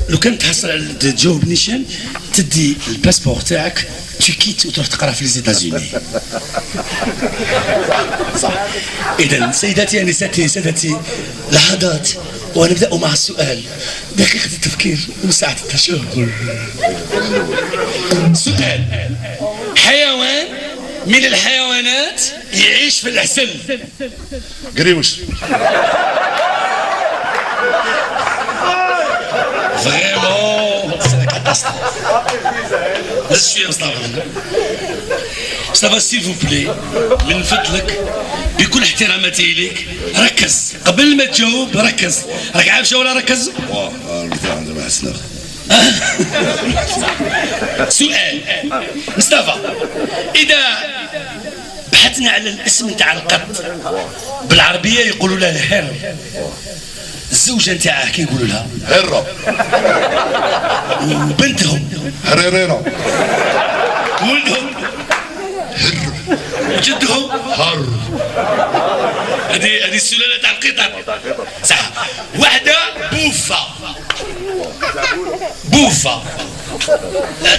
لو كان تحصل على تجاوب نيشان تدي الباسبور تاعك تيكيت وتروح تقرا في ليزيتازوني. صح. اذا سيداتي انساتي سادتي لحظات ونبدا مع السؤال. دقيقه التفكير وساعه التشاور. سؤال: حيوان من الحيوانات يعيش في العسل. قريوش. فريمون c'est la catastrophe. Je suis مصطفى سيل فو بلي من فضلك بكل احتراماتي اليك ركز قبل ما تجاوب. ركز، راك عارف شو ولا ركز؟ سؤال: مصطفى، اذا بحثنا على الاسم تاع القط بالعربيه يقولوا له الهر، الزوجه نتاعه كي يقولوا لها هرة، وبنتهم هريريرة، ولدهم هر، وجدهم هر. هذه السلاله تاع القطط. صح. واحده بوفا، بوفا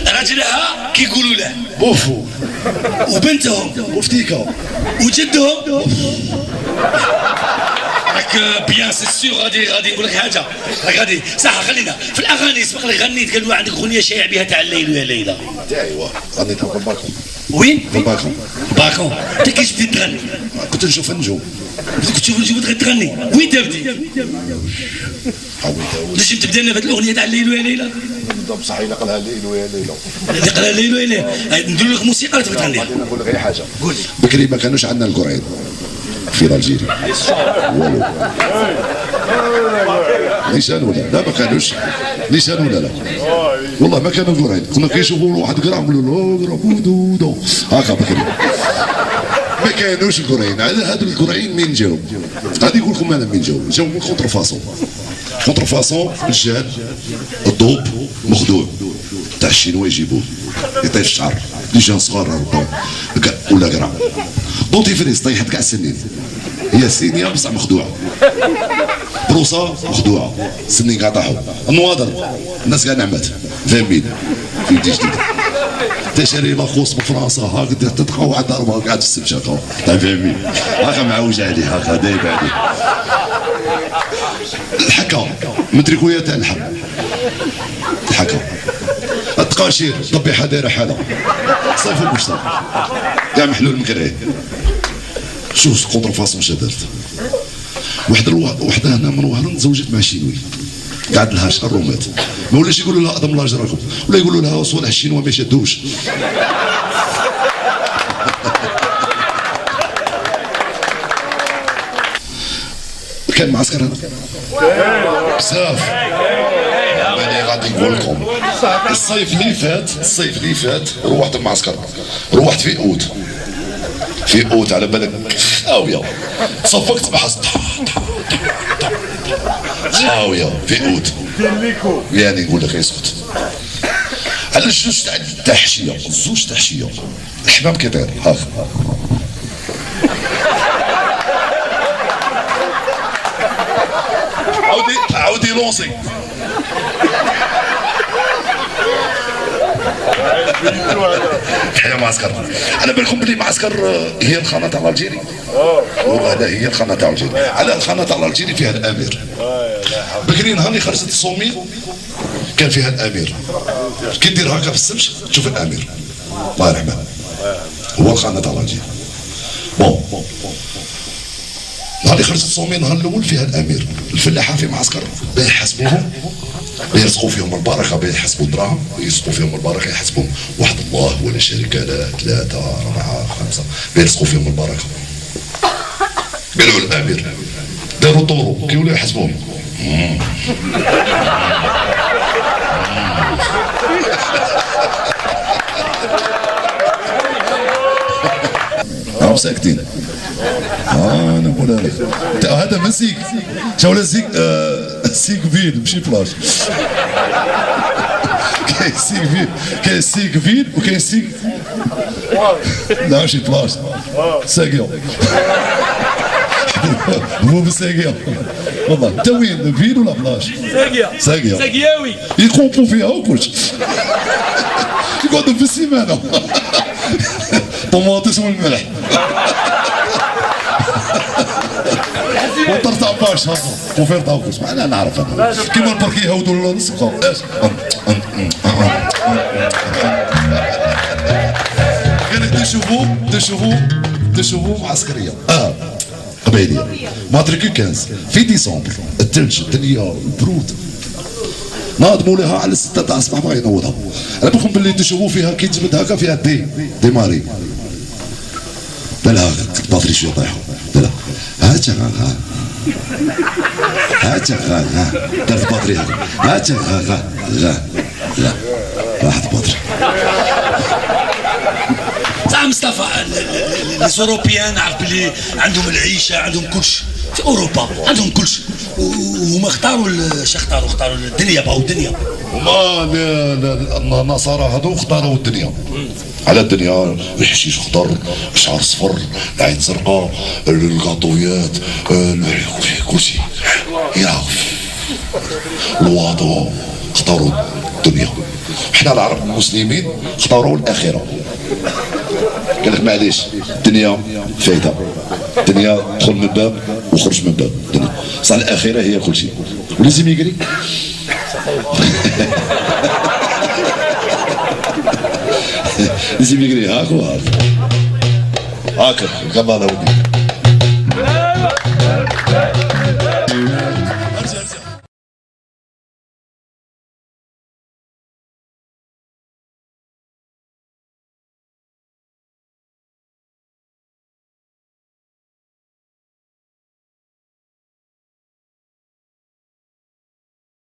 راجلها كي يقولوا له بوفو، وبنتهم بوفتيكا، وجدهم راك بيان سي سيغ. غادي نقول لك حاجه، راك غادي صح. خلينا في الاغاني. سبق لي غنيت قالوا عندك اغنيه شايع بها تاع الليل ويا ليلى. ايوا غنيتها في الباكون. وين؟ في الباكون. باكون. انت كيفاش بديت تغني؟ كنت نشوف النجوم. كنت تشوف النجوم تغني. وين تبدي؟ ليش تبدا لنا بهذه الاغنيه تاع الليل ويا ليلى؟ بصح ينقلها الليل ويا ليلى. نقلها الليل ويا ليلى. ندير لك موسيقى تبغي تغنيها. نقول لك غير حاجه. قول لي. بكري ما كانوش عندنا القرعين في الجيري والو. نيشان ولا لا ما كانوش نيشان ولا لا والله ما كانوا القرعين. كنا كيشوفوا واحد قرع نقولوا له قرا دودو هكا. بكري ما كانوش القرعين. هادو القرعين منين جاو؟ غادي نقول لكم انا منين جاو من كونتر فاسون. كونتر فاسون الجاد الضوب مخدوع تاع الشينوا يجيبوه يطيش الشعر ديجا صغار ولا قرع دونتيفريز طيحت كاع السنين. هي السينيه بصح مخدوعه. بروصه مخدوعه السنين كاع طاحوا. النواضر الناس كاع نعمات 20 في جديد. تشري لاخوص بفرنسا هكذا تلقاو واحد ضربه قاعد في السبشه تاع 20 هاكا معوج عليه هاكا دايب عليه. الحكا مدركويه تاع اللحم. الحكا التقاشير طبيحه دايره حاله صيف المشترك كاع محلول مكريه. شوف كونتر فاسون شدرت وحده هنا من وهران تزوجت مع شينوي قعد لها شهر ومات. ما ولاش يقولوا لها اضم الله اجركم ولا يقولوا لها صالح الشينوا ما يشدوش. كان معسكر هنا بزاف. ماني غادي نقول لكم الصيف اللي فات روحت المعسكر. روحت في اوت. في اوت على بالك خاويه. صفقت بحث خاويه في اوت. يعني نقول لك يسكت على الجوج تاع التحشيه. الزوج تحشيه الحمام كيطير هاك. عاودي لونسي. تحيا معسكر. على بالكم بلي معسكر هي الخانه تاع الجيري. وهذا هي الخانه تاع الجيري. على الخانه تاع الجيري فيها الامير. بكري نهار اللي خرجت الصومي كان فيها الامير. كي دير هكا في السمش تشوف الامير الله يرحمه. هو الخانه تاع الجيري. بون نهار اللي خرجت الصومي نهار الاول فيها الامير. الفلاحه في معسكر يحسبوهم يرزقوا فيهم البركه بيحسبوا الدراهم يرزقوا فيهم البركه يحسبوهم واحد الله ولا شركه لا 3 4 5 بيرزقوا فيهم البركه. قالوا الامير داروا طورو كي ولاو يحسبوهم راهم ساكتين. انا نقول لك هذا ما سيك شاولا سيك سيك فيد ماشي بلاج. كاين سيك فيد كاين سيك فيد وكاين سيك لا ماشي بلاج ساكيو. هو بالساقيه والله. انت وين فين ولا بلاش؟ ساقيه ساقياوي يقوموا فيها وكلشي يقعدوا في السيمانه طماطس والملح وطرت عباش هذا وفير طاوكس انا نعرف انا كيما البرك يهودوا السقا قال تشوفوا معسكريه قبيليه ماتريكو 15 في ديسمبر الثلج الدنيا البرود ناضموا لها على 6 تاع الصباح بغا ينوضها. انا بكم باللي تشوفوا فيها كي تجبد هكا فيها دي ماري لا لا الباتري شويه طايحه لا لا هاتا دارت الباتري هاتا لا راحت الباتري. صح مصطفى الاوروبيان نعرف بلي عندهم العيشه عندهم كلشي في اوروبا عندهم كلشي وهما اختاروا الدنيا بغاو الدنيا. هما النصارى هذو اختاروا الدنيا على الدنيا الحشيش خضر الشعر صفر العين زرقاء القاطويات كلشي يا الوضع اختاروا الدنيا. احنا العرب المسلمين اختاروا الاخره. قال لك معليش الدنيا فايده الدنيا دخل من باب وخرج من باب الدنيا صح الاخره هي كل شيء ولازم يقري لازم يقري هاك وهاك كما هذا ودي